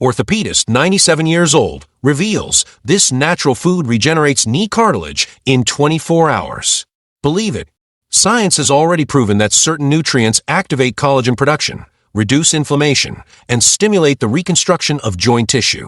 Orthopedist, 97 years old, reveals this natural food regenerates knee cartilage in 24 hours. Believe it, science has already proven that certain nutrients activate collagen production, reduce inflammation, and stimulate the reconstruction of joint tissue.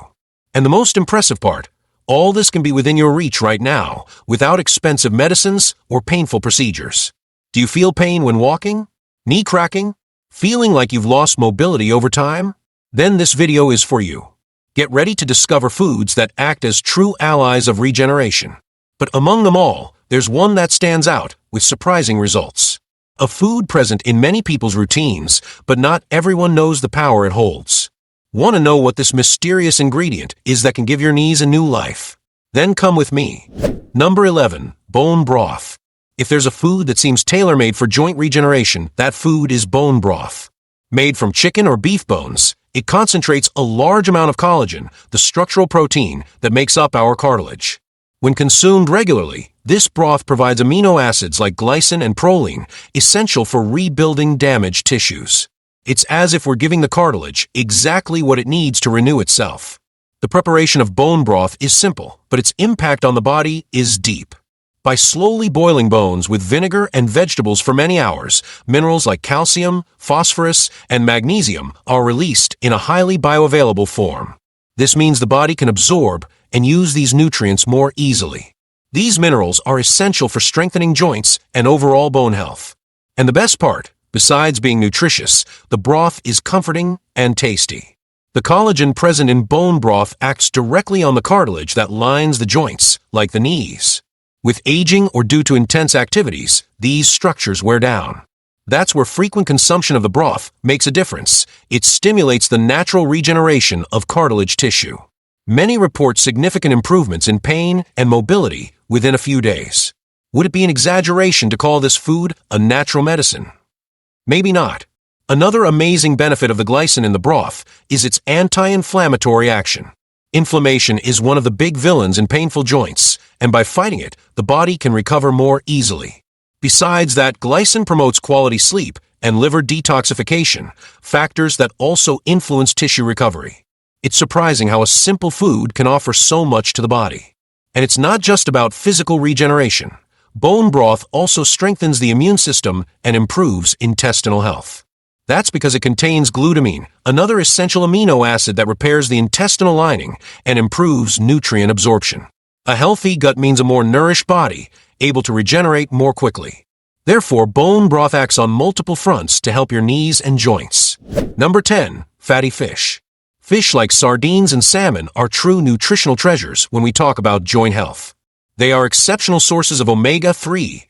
And the most impressive part, all this can be within your reach right now, without expensive medicines or painful procedures. Do you feel pain when walking? Knee cracking? Feeling like you've lost mobility over time? Then this video is for you. Get ready to discover foods that act as true allies of regeneration. But among them all, there's one that stands out with surprising results. A food present in many people's routines, but not everyone knows the power it holds. Want to know what this mysterious ingredient is that can give your knees a new life? Then come with me. Number 11. Bone broth. If there's a food that seems tailor-made for joint regeneration, that food is bone broth. Made from chicken or beef bones, it concentrates a large amount of collagen, the structural protein that makes up our cartilage. When consumed regularly, this broth provides amino acids like glycine and proline, essential for rebuilding damaged tissues. It's as if we're giving the cartilage exactly what it needs to renew itself. The preparation of bone broth is simple, but its impact on the body is deep. By slowly boiling bones with vinegar and vegetables for many hours, minerals like calcium, phosphorus, and magnesium are released in a highly bioavailable form. This means the body can absorb and use these nutrients more easily. These minerals are essential for strengthening joints and overall bone health. And the best part, besides being nutritious, the broth is comforting and tasty. The collagen present in bone broth acts directly on the cartilage that lines the joints, like the knees. With aging or due to intense activities, these structures wear down. That's where frequent consumption of the broth makes a difference. It stimulates the natural regeneration of cartilage tissue. Many report significant improvements in pain and mobility within a few days. Would it be an exaggeration to call this food a natural medicine? Maybe not. Another amazing benefit of the glycine in the broth is its anti-inflammatory action. Inflammation is one of the big villains in painful joints, and by fighting it, the body can recover more easily. Besides that, glycine promotes quality sleep and liver detoxification, factors that also influence tissue recovery. It's surprising how a simple food can offer so much to the body. And it's not just about physical regeneration. Bone broth also strengthens the immune system and improves intestinal health. That's because it contains glutamine, another essential amino acid that repairs the intestinal lining and improves nutrient absorption. A healthy gut means a more nourished body, able to regenerate more quickly. Therefore, bone broth acts on multiple fronts to help your knees and joints. Number 10. Fatty fish. Fish like sardines and salmon are true nutritional treasures when we talk about joint health. They are exceptional sources of omega-3,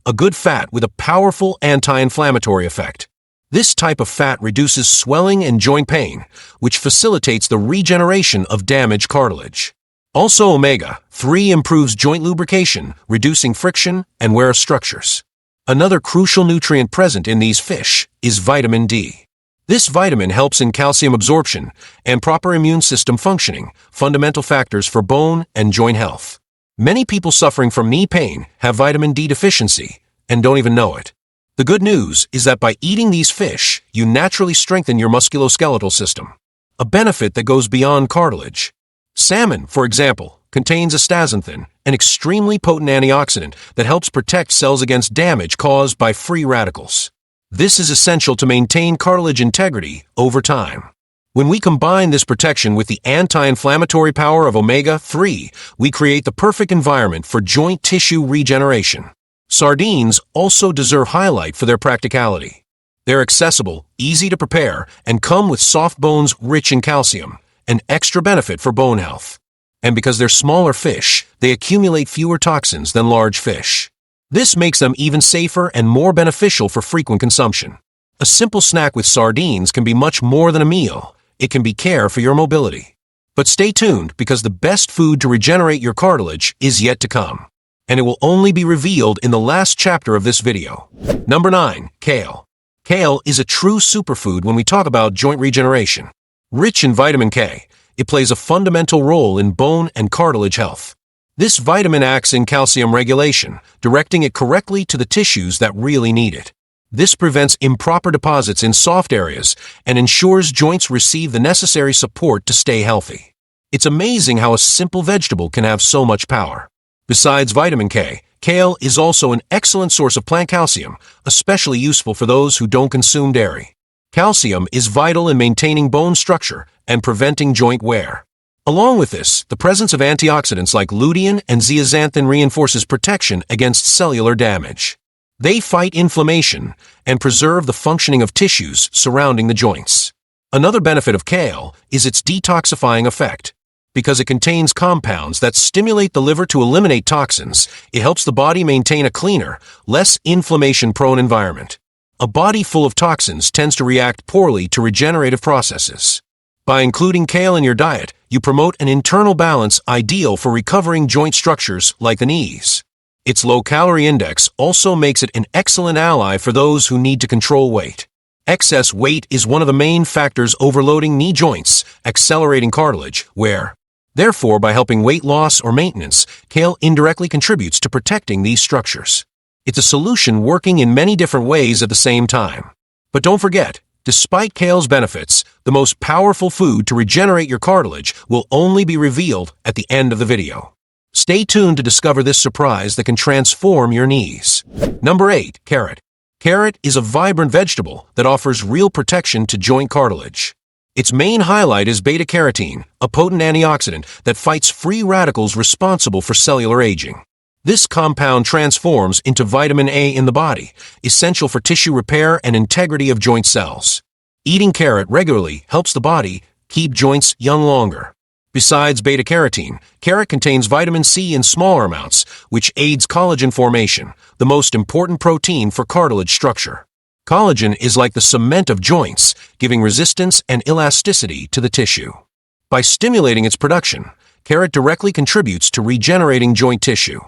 a good fat with a powerful anti-inflammatory effect. This type of fat reduces swelling and joint pain, which facilitates the regeneration of damaged cartilage. Also, omega-3 improves joint lubrication, reducing friction and wear of structures. Another crucial nutrient present in these fish is vitamin D. This vitamin helps in calcium absorption and proper immune system functioning, fundamental factors for bone and joint health. Many people suffering from knee pain have vitamin D deficiency and don't even know it. The good news is that by eating these fish, you naturally strengthen your musculoskeletal system, a benefit that goes beyond cartilage. Salmon, for example, contains astaxanthin, an extremely potent antioxidant that helps protect cells against damage caused by free radicals. This is essential to maintain cartilage integrity over time. When we combine this protection with the anti-inflammatory power of omega-3, we create the perfect environment for joint tissue regeneration. Sardines also deserve highlight for their practicality. They're accessible, easy to prepare, and come with soft bones rich in calcium, an extra benefit for bone health. And because they're smaller fish, they accumulate fewer toxins than large fish. This makes them even safer and more beneficial for frequent consumption. A simple snack with sardines can be much more than a meal. It can be care for your mobility. But stay tuned, because the best food to regenerate your cartilage is yet to come. And it will only be revealed in the last chapter of this video. Number 9. Kale. Kale is a true superfood when we talk about joint regeneration. Rich in vitamin K, it plays a fundamental role in bone and cartilage health. This vitamin acts in calcium regulation, directing it correctly to the tissues that really need it. This prevents improper deposits in soft areas and ensures joints receive the necessary support to stay healthy. It's amazing how a simple vegetable can have so much power. Besides vitamin K, kale is also an excellent source of plant calcium, especially useful for those who don't consume dairy. Calcium is vital in maintaining bone structure and preventing joint wear. Along with this, the presence of antioxidants like lutein and zeaxanthin reinforces protection against cellular damage. They fight inflammation and preserve the functioning of tissues surrounding the joints. Another benefit of kale is its detoxifying effect. Because it contains compounds that stimulate the liver to eliminate toxins, it helps the body maintain a cleaner, less inflammation-prone environment. A body full of toxins tends to react poorly to regenerative processes. By including kale in your diet, you promote an internal balance ideal for recovering joint structures like the knees. Its low-calorie index also makes it an excellent ally for those who need to control weight. Excess weight is one of the main factors overloading knee joints, accelerating cartilage wear. Therefore, by helping weight loss or maintenance, kale indirectly contributes to protecting these structures. It's a solution working in many different ways at the same time. But don't forget, despite kale's benefits, the most powerful food to regenerate your cartilage will only be revealed at the end of the video. Stay tuned to discover this surprise that can transform your knees. Number 8. Carrot. Carrot is a vibrant vegetable that offers real protection to joint cartilage. Its main highlight is beta-carotene, a potent antioxidant that fights free radicals responsible for cellular aging. This compound transforms into vitamin A in the body, essential for tissue repair and integrity of joint cells. Eating carrot regularly helps the body keep joints young longer. Besides beta-carotene, carrot contains vitamin C in smaller amounts, which aids collagen formation, the most important protein for cartilage structure. Collagen is like the cement of joints, giving resistance and elasticity to the tissue. By stimulating its production, carrot directly contributes to regenerating joint tissue.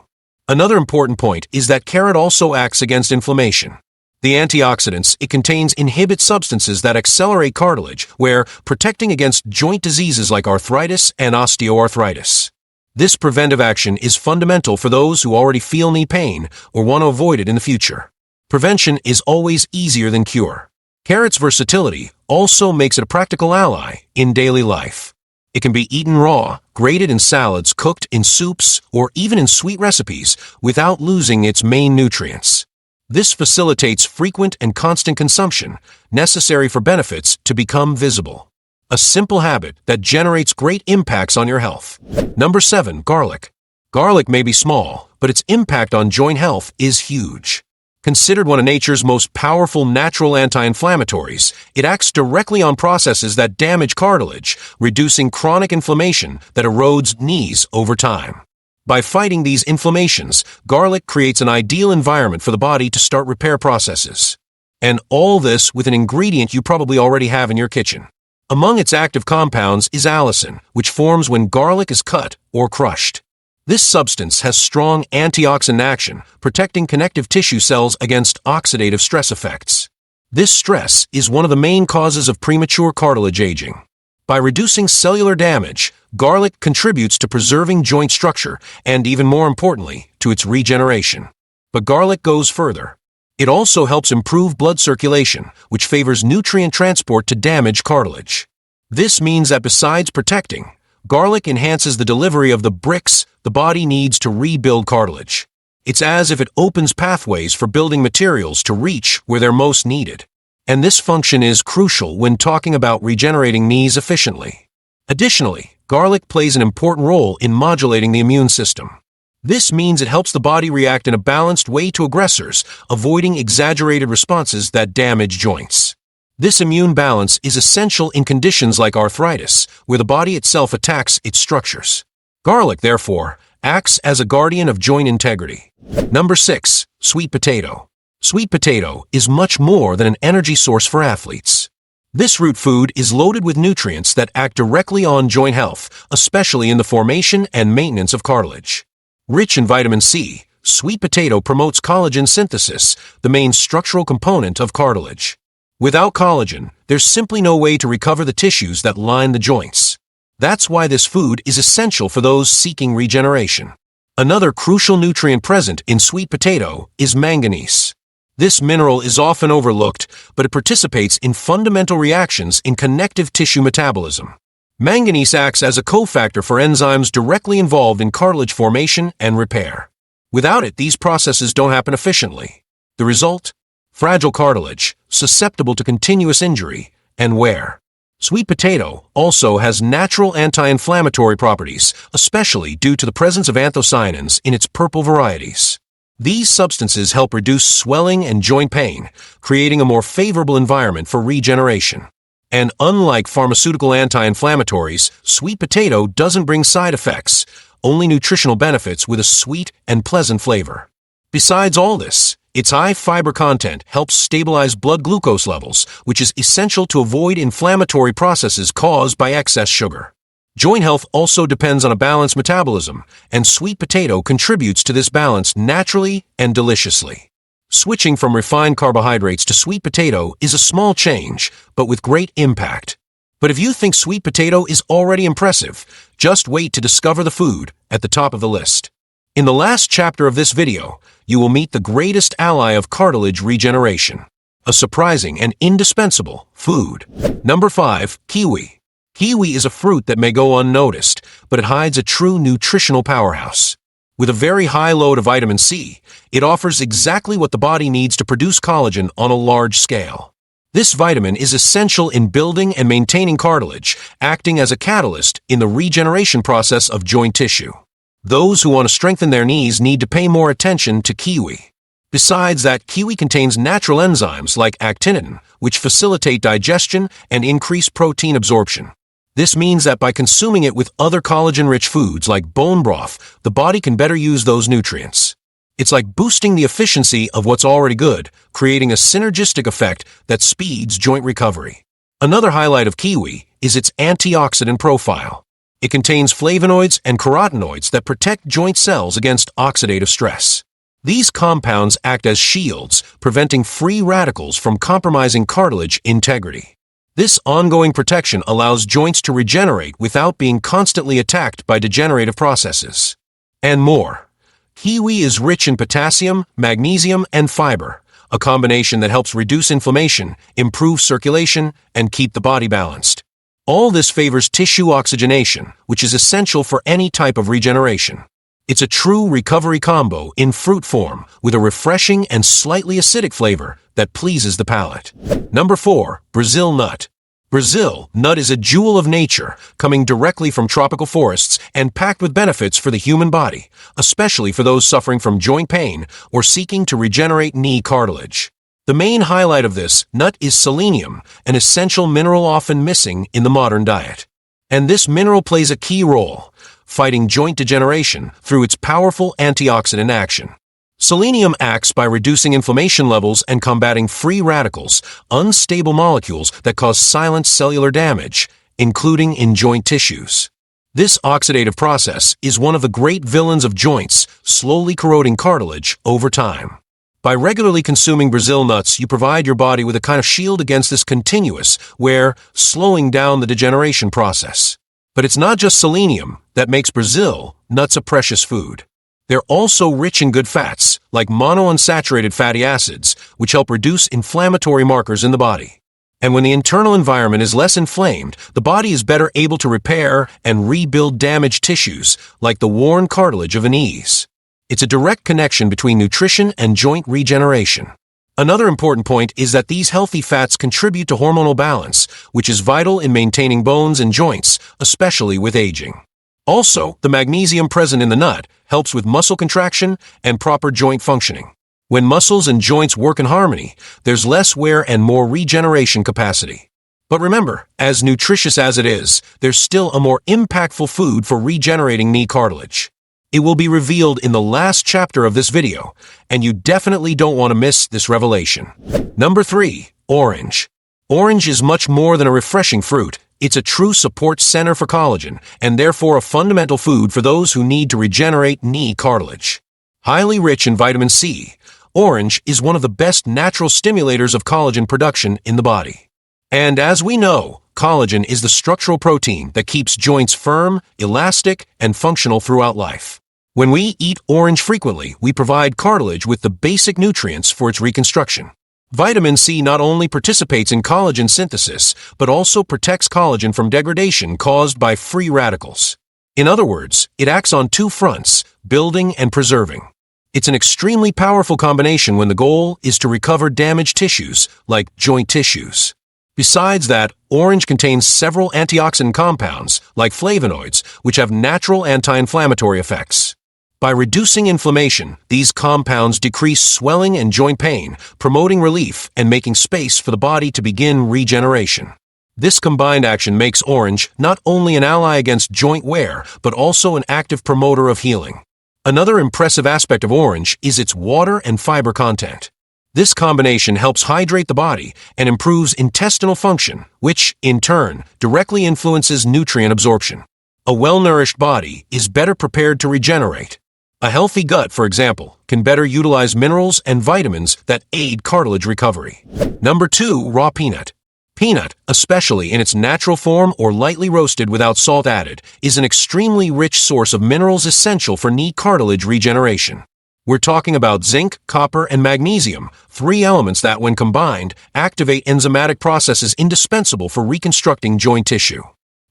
Another important point is that carrot also acts against inflammation. The antioxidants it contains inhibit substances that accelerate cartilage, where protecting against joint diseases like arthritis and osteoarthritis. This preventive action is fundamental for those who already feel knee pain or want to avoid it in the future. Prevention is always easier than cure. Carrot's versatility also makes it a practical ally in daily life. It can be eaten raw, grated in salads, cooked in soups, or even in sweet recipes without losing its main nutrients. This facilitates frequent and constant consumption, necessary for benefits to become visible. A simple habit that generates great impacts on your health. Number 7. Garlic. Garlic may be small, but its impact on joint health is huge. Considered one of nature's most powerful natural anti-inflammatories, it acts directly on processes that damage cartilage, reducing chronic inflammation that erodes knees over time. By fighting these inflammations, garlic creates an ideal environment for the body to start repair processes. And all this with an ingredient you probably already have in your kitchen. Among its active compounds is allicin, which forms when garlic is cut or crushed. This substance has strong antioxidant action, protecting connective tissue cells against oxidative stress effects. This stress is one of the main causes of premature cartilage aging. By reducing cellular damage, garlic contributes to preserving joint structure and, even more importantly, to its regeneration. But garlic goes further. It also helps improve blood circulation, which favors nutrient transport to damaged cartilage. This means that besides protecting, garlic enhances the delivery of the bricks the body needs to rebuild cartilage. It's as if it opens pathways for building materials to reach where they're most needed. And this function is crucial when talking about regenerating knees efficiently. Additionally, garlic plays an important role in modulating the immune system. This means it helps the body react in a balanced way to aggressors, avoiding exaggerated responses that damage joints. This immune balance is essential in conditions like arthritis, where the body itself attacks its structures. Garlic, therefore, acts as a guardian of joint integrity. Number 6. Sweet potato. Sweet potato is much more than an energy source for athletes. This root food is loaded with nutrients that act directly on joint health, especially in the formation and maintenance of cartilage. Rich in vitamin C, sweet potato promotes collagen synthesis, the main structural component of cartilage. Without collagen, there's simply no way to recover the tissues that line the joints. That's why this food is essential for those seeking regeneration. Another crucial nutrient present in sweet potato is manganese. This mineral is often overlooked, but it participates in fundamental reactions in connective tissue metabolism. Manganese acts as a cofactor for enzymes directly involved in cartilage formation and repair. Without it, these processes don't happen efficiently. The result? Fragile cartilage, susceptible to continuous injury and wear. Sweet potato also has natural anti-inflammatory properties, especially due to the presence of anthocyanins in its purple varieties. These substances help reduce swelling and joint pain, creating a more favorable environment for regeneration. And unlike pharmaceutical anti-inflammatories, sweet potato doesn't bring side effects, only nutritional benefits with a sweet and pleasant flavor. Besides all this, its high fiber content helps stabilize blood glucose levels, which is essential to avoid inflammatory processes caused by excess sugar. Joint health also depends on a balanced metabolism, and sweet potato contributes to this balance naturally and deliciously. Switching from refined carbohydrates to sweet potato is a small change, but with great impact. But if you think sweet potato is already impressive, just wait to discover the food at the top of the list. In the last chapter of this video, you will meet the greatest ally of cartilage regeneration, a surprising and indispensable food. Number 5. Kiwi. Kiwi is a fruit that may go unnoticed, but it hides a true nutritional powerhouse. With a very high load of vitamin C, it offers exactly what the body needs to produce collagen on a large scale. This vitamin is essential in building and maintaining cartilage, acting as a catalyst in the regeneration process of joint tissue. Those who want to strengthen their knees need to pay more attention to kiwi. Besides that, kiwi contains natural enzymes like actinin, which facilitate digestion and increase protein absorption. This means that by consuming it with other collagen-rich foods like bone broth, the body can better use those nutrients. It's like boosting the efficiency of what's already good, creating a synergistic effect that speeds joint recovery. Another highlight of kiwi is its antioxidant profile. It contains flavonoids and carotenoids that protect joint cells against oxidative stress. These compounds act as shields, preventing free radicals from compromising cartilage integrity. This ongoing protection allows joints to regenerate without being constantly attacked by degenerative processes. And more. Kiwi is rich in potassium, magnesium, and fiber, a combination that helps reduce inflammation, improve circulation, and keep the body balanced. All this favors tissue oxygenation, which is essential for any type of regeneration. It's a true recovery combo in fruit form with a refreshing and slightly acidic flavor that pleases the palate. Number 4. Brazil nut. Brazil nut is a jewel of nature, coming directly from tropical forests and packed with benefits for the human body, especially for those suffering from joint pain or seeking to regenerate knee cartilage. The main highlight of this nut is selenium, an essential mineral often missing in the modern diet. And this mineral plays a key role, fighting joint degeneration through its powerful antioxidant action. Selenium acts by reducing inflammation levels and combating free radicals, unstable molecules that cause silent cellular damage, including in joint tissues. This oxidative process is one of the great villains of joints, slowly corroding cartilage over time. By regularly consuming Brazil nuts, you provide your body with a kind of shield against this continuous wear, slowing down the degeneration process. But it's not just selenium that makes Brazil nuts a precious food. They're also rich in good fats, like monounsaturated fatty acids, which help reduce inflammatory markers in the body. And when the internal environment is less inflamed, the body is better able to repair and rebuild damaged tissues, like the worn cartilage of the knees. It's a direct connection between nutrition and joint regeneration. Another important point is that these healthy fats contribute to hormonal balance, which is vital in maintaining bones and joints, especially with aging. Also, the magnesium present in the nut helps with muscle contraction and proper joint functioning. When muscles and joints work in harmony, there's less wear and more regeneration capacity. But remember, as nutritious as it is, there's still a more impactful food for regenerating knee cartilage. It will be revealed in the last chapter of this video, and you definitely don't want to miss this revelation. Number 3. Orange. Orange is much more than a refreshing fruit. It's a true support center for collagen, and therefore a fundamental food for those who need to regenerate knee cartilage. Highly rich in vitamin C, orange is one of the best natural stimulators of collagen production in the body. And as we know, collagen is the structural protein that keeps joints firm, elastic, and functional throughout life. When we eat orange frequently, we provide cartilage with the basic nutrients for its reconstruction. Vitamin C not only participates in collagen synthesis, but also protects collagen from degradation caused by free radicals. In other words, it acts on two fronts, building and preserving. It's an extremely powerful combination when the goal is to recover damaged tissues, like joint tissues. Besides that, orange contains several antioxidant compounds, like flavonoids, which have natural anti-inflammatory effects. By reducing inflammation, these compounds decrease swelling and joint pain, promoting relief and making space for the body to begin regeneration. This combined action makes orange not only an ally against joint wear, but also an active promoter of healing. Another impressive aspect of orange is its water and fiber content. This combination helps hydrate the body and improves intestinal function, which, in turn, directly influences nutrient absorption. A well-nourished body is better prepared to regenerate. A healthy gut, for example, can better utilize minerals and vitamins that aid cartilage recovery. Number 2, raw peanut. Peanut, especially in its natural form or lightly roasted without salt added, is an extremely rich source of minerals essential for knee cartilage regeneration. We're talking about zinc, copper, and magnesium, 3 elements that, when combined, activate enzymatic processes indispensable for reconstructing joint tissue.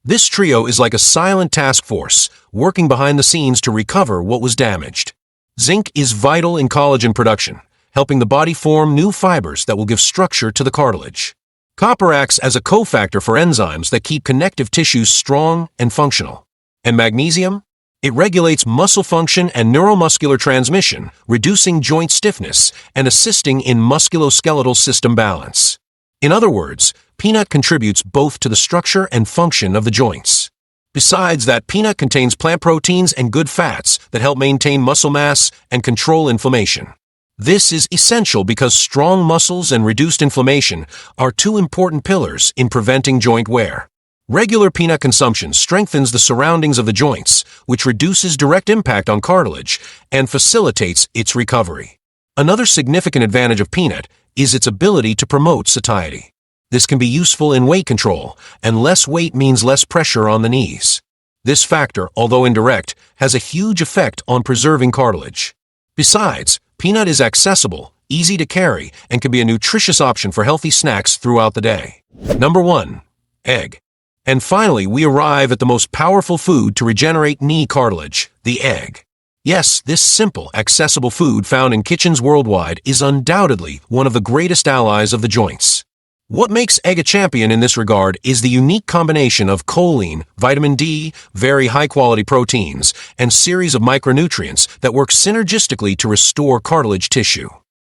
This trio is like a silent task force, working behind the scenes to recover what was damaged. Zinc is vital in collagen production, helping the body form new fibers that will give structure to the cartilage. Copper acts as a cofactor for enzymes that keep connective tissues strong and functional. And magnesium? It regulates muscle function and neuromuscular transmission, reducing joint stiffness and assisting in musculoskeletal system balance. In other words, peanut contributes both to the structure and function of the joints. Besides that, peanut contains plant proteins and good fats that help maintain muscle mass and control inflammation. This is essential because strong muscles and reduced inflammation are 2 important pillars in preventing joint wear. Regular peanut consumption strengthens the surroundings of the joints, which reduces direct impact on cartilage and facilitates its recovery. Another significant advantage of peanut is its ability to promote satiety. This can be useful in weight control, and less weight means less pressure on the knees. This factor, although indirect, has a huge effect on preserving cartilage. Besides, peanut is accessible, easy to carry, and can be a nutritious option for healthy snacks throughout the day. Number 1, egg. And finally, we arrive at the most powerful food to regenerate knee cartilage, the egg. Yes, this simple, accessible food found in kitchens worldwide is undoubtedly one of the greatest allies of the joints. What makes egg a champion in this regard is the unique combination of choline, vitamin D, very high-quality proteins, and series of micronutrients that work synergistically to restore cartilage tissue.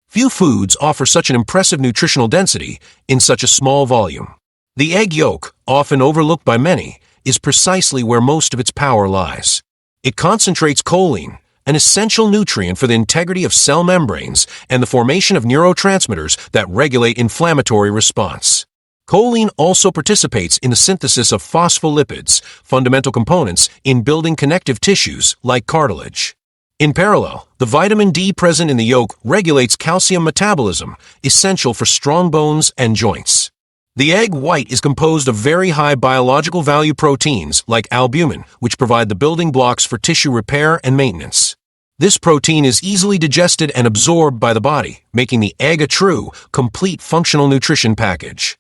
Few foods offer such an impressive nutritional density in such a small volume. The egg yolk, often overlooked by many, is precisely where most of its power lies. It concentrates choline, an essential nutrient for the integrity of cell membranes and the formation of neurotransmitters that regulate inflammatory response. Choline also participates in the synthesis of phospholipids, fundamental components in building connective tissues like cartilage. In parallel, the vitamin D present in the yolk regulates calcium metabolism, essential for strong bones and joints. The egg white is composed of very high biological value proteins like albumin, which provide the building blocks for tissue repair and maintenance. This protein is easily digested and absorbed by the body, making the egg a true, complete functional nutrition package.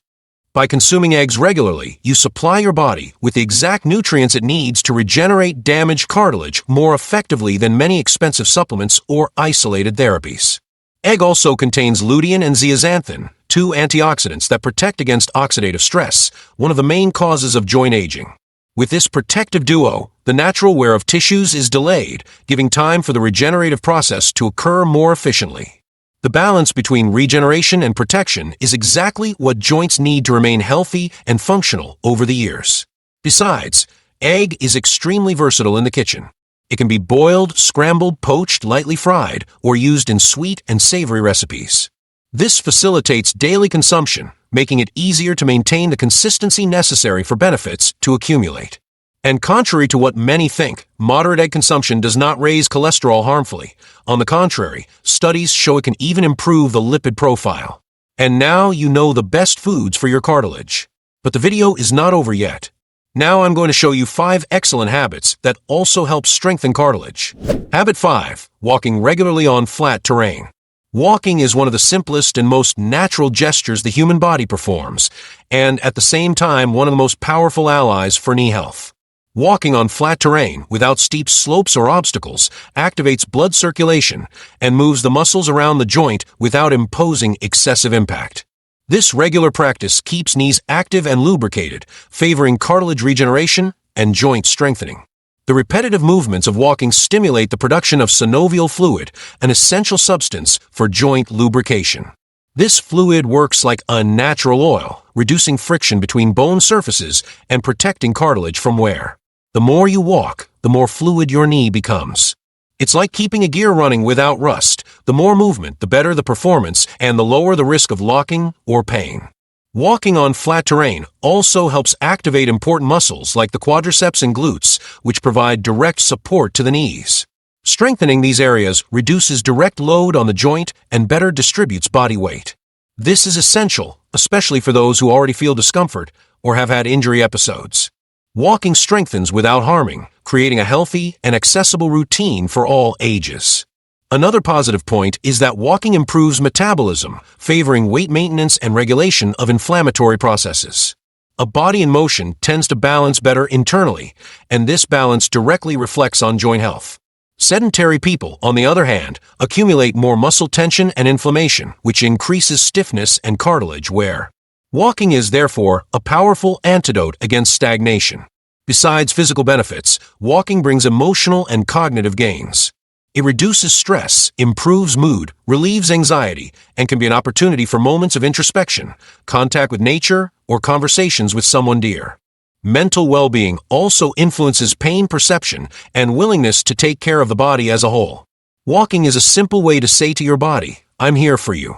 By consuming eggs regularly, you supply your body with the exact nutrients it needs to regenerate damaged cartilage more effectively than many expensive supplements or isolated therapies. Egg also contains lutein and zeaxanthin, 2 antioxidants that protect against oxidative stress, one of the main causes of joint aging. With this protective duo, the natural wear of tissues is delayed, giving time for the regenerative process to occur more efficiently. The balance between regeneration and protection is exactly what joints need to remain healthy and functional over the years. Besides, egg is extremely versatile in the kitchen. It can be boiled, scrambled, poached, lightly fried, or used in sweet and savory recipes. This facilitates daily consumption, making it easier to maintain the consistency necessary for benefits to accumulate. And contrary to what many think, moderate egg consumption does not raise cholesterol harmfully. On the contrary, studies show it can even improve the lipid profile. And now you know the best foods for your cartilage. But the video is not over yet. Now I'm going to show you 5 excellent habits that also help strengthen cartilage. Habit 5. Walking regularly on flat terrain. Walking is one of the simplest and most natural gestures the human body performs, and at the same time one of the most powerful allies for knee health. Walking on flat terrain without steep slopes or obstacles activates blood circulation and moves the muscles around the joint without imposing excessive impact. This regular practice keeps knees active and lubricated, favoring cartilage regeneration and joint strengthening. The repetitive movements of walking stimulate the production of synovial fluid, an essential substance for joint lubrication. This fluid works like a natural oil, reducing friction between bone surfaces and protecting cartilage from wear. The more you walk, the more fluid your knee becomes. It's like keeping a gear running without rust. The more movement, the better the performance, and the lower the risk of locking or pain. Walking on flat terrain also helps activate important muscles like the quadriceps and glutes, which provide direct support to the knees. Strengthening these areas reduces direct load on the joint and better distributes body weight. This is essential, especially for those who already feel discomfort or have had injury episodes. Walking strengthens without harming, creating a healthy and accessible routine for all ages. Another positive point is that walking improves metabolism, favoring weight maintenance and regulation of inflammatory processes. A body in motion tends to balance better internally, and this balance directly reflects on joint health. Sedentary people, on the other hand, accumulate more muscle tension and inflammation, which increases stiffness and cartilage wear. Walking is therefore a powerful antidote against stagnation. Besides physical benefits, walking brings emotional and cognitive gains. It reduces stress, improves mood, relieves anxiety, and can be an opportunity for moments of introspection, contact with nature, or conversations with someone dear. Mental well-being also influences pain perception and willingness to take care of the body as a whole. Walking is a simple way to say to your body, "I'm here for you."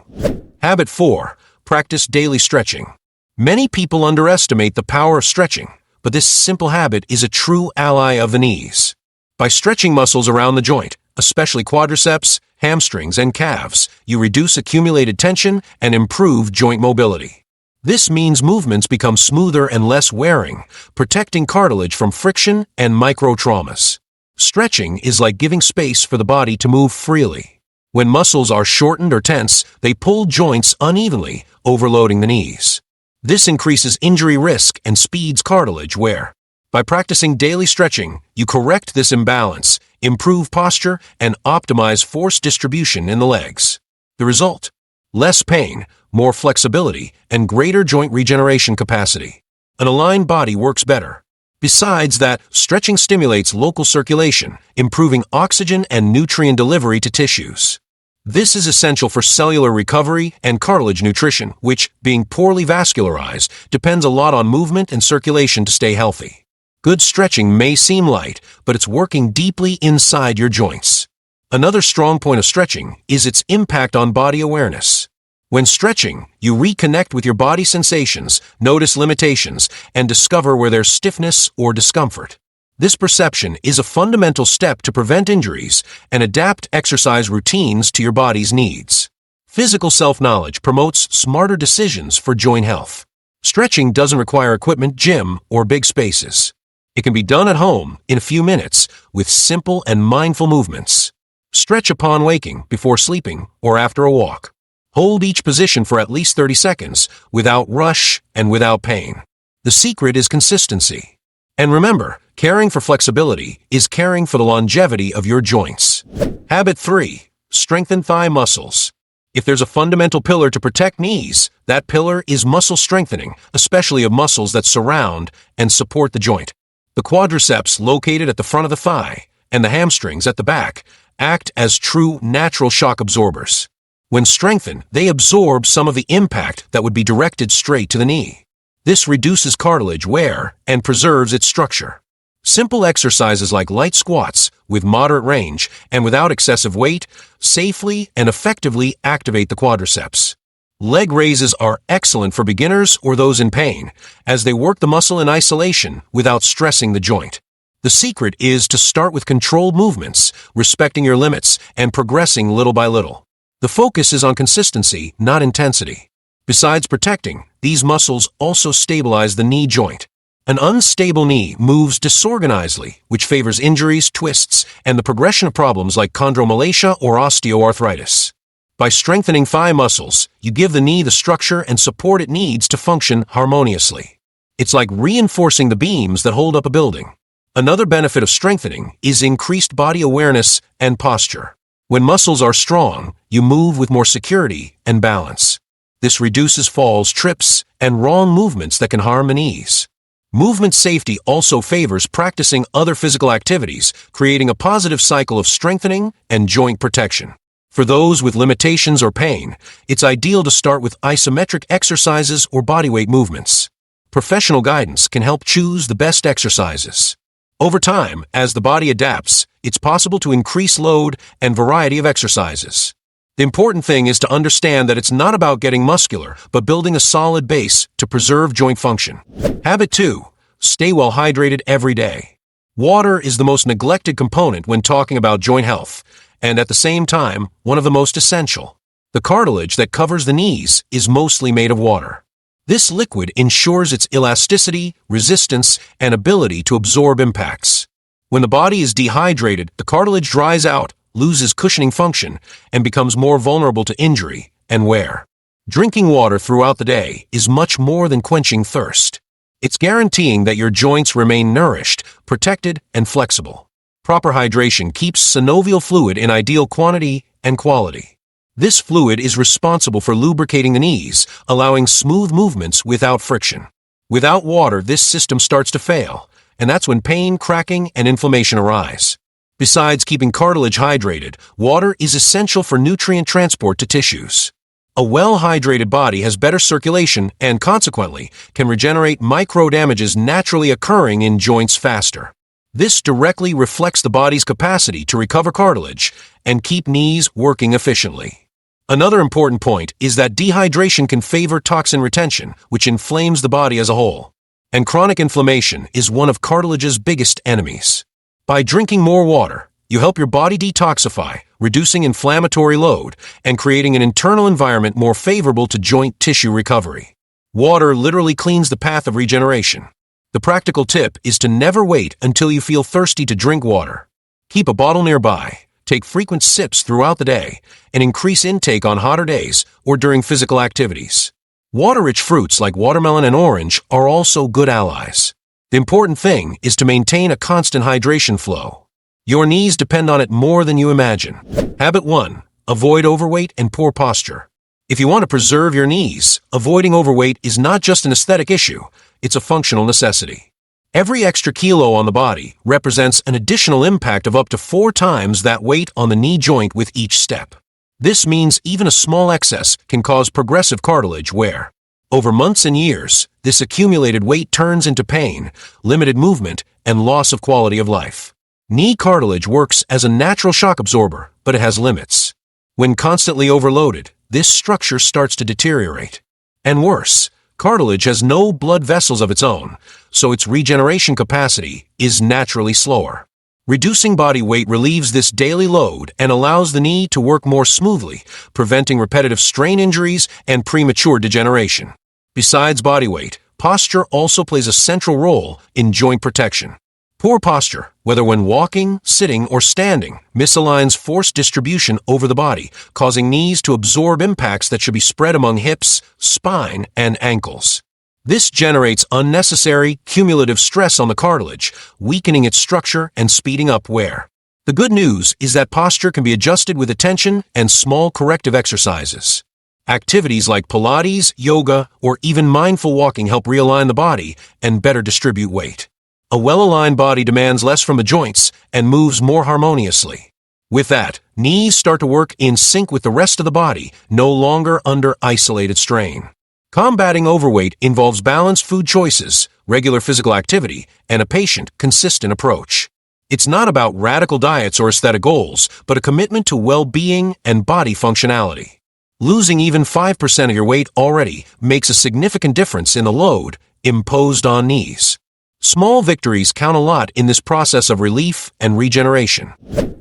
Habit 4. Practice daily stretching. Many people underestimate the power of stretching, but this simple habit is a true ally of the knees. By stretching muscles around the joint, especially quadriceps, hamstrings, and calves, you reduce accumulated tension and improve joint mobility. This means movements become smoother and less wearing, protecting cartilage from friction and micro-traumas. Stretching is like giving space for the body to move freely. When muscles are shortened or tense, they pull joints unevenly, overloading the knees. This increases injury risk and speeds cartilage wear. By practicing daily stretching, you correct this imbalance, improve posture, and optimize force distribution in the legs. The result? Less pain, more flexibility, and greater joint regeneration capacity. An aligned body works better. Besides that, stretching stimulates local circulation, improving oxygen and nutrient delivery to tissues. This is essential for cellular recovery and cartilage nutrition, which, being poorly vascularized, depends a lot on movement and circulation to stay healthy. Good stretching may seem light, but it's working deeply inside your joints. Another strong point of stretching is its impact on body awareness. When stretching, you reconnect with your body sensations, notice limitations, and discover where there's stiffness or discomfort. This perception is a fundamental step to prevent injuries and adapt exercise routines to your body's needs. Physical self-knowledge promotes smarter decisions for joint health. Stretching doesn't require equipment, gym, or big spaces. It can be done at home in a few minutes with simple and mindful movements. Stretch upon waking, before sleeping, or after a walk. Hold each position for at least 30 seconds, without rush and without pain. The secret is consistency. And remember, caring for flexibility is caring for the longevity of your joints. Habit 3. Strengthen thigh muscles. If there's a fundamental pillar to protect knees, that pillar is muscle strengthening, especially of muscles that surround and support the joint. The quadriceps, located at the front of the thigh, and the hamstrings at the back, act as true natural shock absorbers. When strengthened, they absorb some of the impact that would be directed straight to the knee. This reduces cartilage wear and preserves its structure. Simple exercises like light squats, with moderate range and without excessive weight, safely and effectively activate the quadriceps. Leg raises are excellent for beginners or those in pain, as they work the muscle in isolation without stressing the joint. The secret is to start with controlled movements, respecting your limits, and progressing little by little. The focus is on consistency, not intensity. Besides protecting, these muscles also stabilize the knee joint. An unstable knee moves disorganizedly, which favors injuries, twists, and the progression of problems like chondromalacia or osteoarthritis. By strengthening thigh muscles, you give the knee the structure and support it needs to function harmoniously. It's like reinforcing the beams that hold up a building. Another benefit of strengthening is increased body awareness and posture. When muscles are strong, you move with more security and balance. This reduces falls, trips, and wrong movements that can harm the knees. Movement safety also favors practicing other physical activities, creating a positive cycle of strengthening and joint protection. For those with limitations or pain, it's ideal to start with isometric exercises or bodyweight movements. Professional guidance can help choose the best exercises. Over time, as the body adapts, it's possible to increase load and variety of exercises. The important thing is to understand that it's not about getting muscular, but building a solid base to preserve joint function. Habit 2. Stay well hydrated every day. Water is the most neglected component when talking about joint health, and at the same time, one of the most essential. The cartilage that covers the knees is mostly made of water. This liquid ensures its elasticity, resistance, and ability to absorb impacts. When the body is dehydrated, the cartilage dries out, loses cushioning function, and becomes more vulnerable to injury and wear. Drinking water throughout the day is much more than quenching thirst. It's guaranteeing that your joints remain nourished, protected, and flexible. Proper hydration keeps synovial fluid in ideal quantity and quality. This fluid is responsible for lubricating the knees, allowing smooth movements without friction. Without water, this system starts to fail, and that's when pain, cracking, and inflammation arise. Besides keeping cartilage hydrated, water is essential for nutrient transport to tissues. A well-hydrated body has better circulation and, consequently, can regenerate micro-damages naturally occurring in joints faster. This directly reflects the body's capacity to recover cartilage and keep knees working efficiently. Another important point is that dehydration can favor toxin retention, which inflames the body as a whole. And chronic inflammation is one of cartilage's biggest enemies. By drinking more water, you help your body detoxify, reducing inflammatory load and creating an internal environment more favorable to joint tissue recovery. Water literally cleans the path of regeneration. The practical tip is to never wait until you feel thirsty to drink water. Keep a bottle nearby, take frequent sips throughout the day, and increase intake on hotter days or during physical activities. Water-rich fruits like watermelon and orange are also good allies. The important thing is to maintain a constant hydration flow. Your knees depend on it more than you imagine. Habit 1. Avoid overweight and poor posture. If you want to preserve your knees, avoiding overweight is not just an aesthetic issue, it's a functional necessity. Every extra kilo on the body represents an additional impact of up to 4 times that weight on the knee joint with each step. This means even a small excess can cause progressive cartilage wear. Over months and years, this accumulated weight turns into pain, limited movement, and loss of quality of life. Knee cartilage works as a natural shock absorber, but it has limits. When constantly overloaded, this structure starts to deteriorate. And worse, cartilage has no blood vessels of its own, so its regeneration capacity is naturally slower. Reducing body weight relieves this daily load and allows the knee to work more smoothly, preventing repetitive strain injuries and premature degeneration. Besides body weight, posture also plays a central role in joint protection. Poor posture, whether when walking, sitting, or standing, misaligns force distribution over the body, causing knees to absorb impacts that should be spread among hips, spine, and ankles. This generates unnecessary, cumulative stress on the cartilage, weakening its structure and speeding up wear. The good news is that posture can be adjusted with attention and small corrective exercises. Activities like Pilates, yoga, or even mindful walking help realign the body and better distribute weight. A well-aligned body demands less from the joints and moves more harmoniously. With that, knees start to work in sync with the rest of the body, no longer under isolated strain. Combating overweight involves balanced food choices, regular physical activity, and a patient, consistent approach. It's not about radical diets or aesthetic goals, but a commitment to well-being and body functionality. Losing even 5% of your weight already makes a significant difference in the load imposed on knees. Small victories count a lot in this process of relief and regeneration.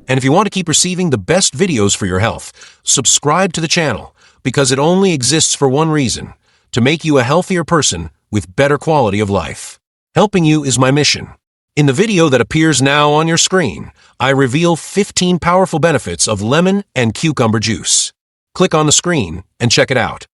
And if you want to keep receiving the best videos for your health, subscribe to the channel, because it only exists for one reason: to make you a healthier person with better quality of life. Helping you is my mission. In the video that appears now on your screen, I reveal 15 powerful benefits of lemon and cucumber juice. Click on the screen and check it out.